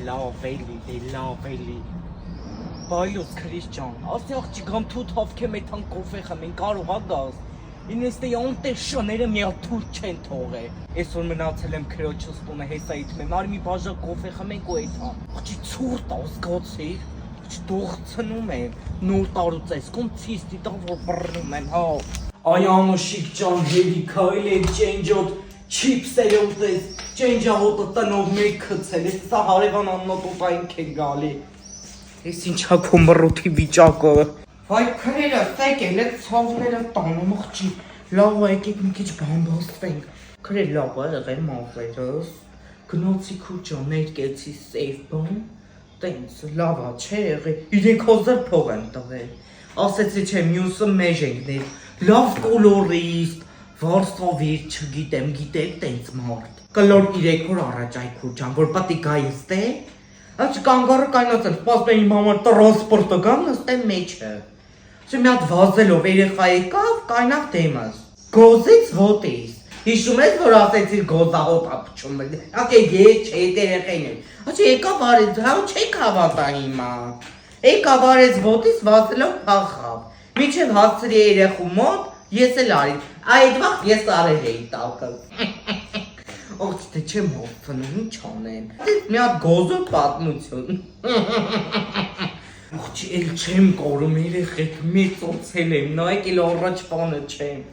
լավ էլի։ Բայլոց Քրիստիան, ասի աղջիկամ թութ հավքե մեթան կոֆե խմեն կարող ա գաս։ Ինեստե ոնտե շները մի հատ թուրք չեն թողե։ Այսօր մնացել եմ քրոջս տունը հեսայիթ մեմ, արի մի բաժակ կոֆե խմենք ու էթա։ Աղջի ցուրտ ազգացի, դողցնում եմ, նոր տարուց ես կոմ ցիստի տա որ բռնում եմ, հա։ Ay Anuşik can helika ile cenjot chips'e uzdez cenja hotı tanov mekıtseli sa harvan anlatotayın kengali. Esinçha kombaroti vichakı. Vay քրերը սեկել է ցավները տանում աղջի լավ եկեք մի քիչ բան բացվենք քրեր լավ է եղել մազերս գնացի քուճա ներկեցի սեյֆ բան տենց լավ է չէ եղել իրենք հոզր փող են տվել ասեցի չէ մյուսը մեժ ենք ներ լավ կոլորիստ վարսավիր չգիտեմ գիտեք տենց մարդ կլոր 3 օր առաջ այ քուճան որ պատի գայս թե Աչ կանգառը կայնացել, սպասում եմ իմ համար տրանսպորտը գամ նստեմ մեջը Մի հատ վազելով երեխա եկավ, կայնավ դեմս Գոզից ոտից Հիշում ես, որ ասեցիր գոզահոտ ապչում Ակ եկ չէ, երեխեն եմ Աչ եկավ արեց, հա չեք հավատա հիմա Եկավ արեց ոտից վազելով փախավ Մինչև հասցրի երեխու մոտ, ես էլ արին Այդ վաղ ես արել էի տակս Ողջ թե չեմ հովթնում, ինչ անեմ Մի հատ գոզոր պատմություն Ողջ էլ չեմ կարում երեխեք մեծոցել եմ, նայեք էլ առաջ բանը չեմ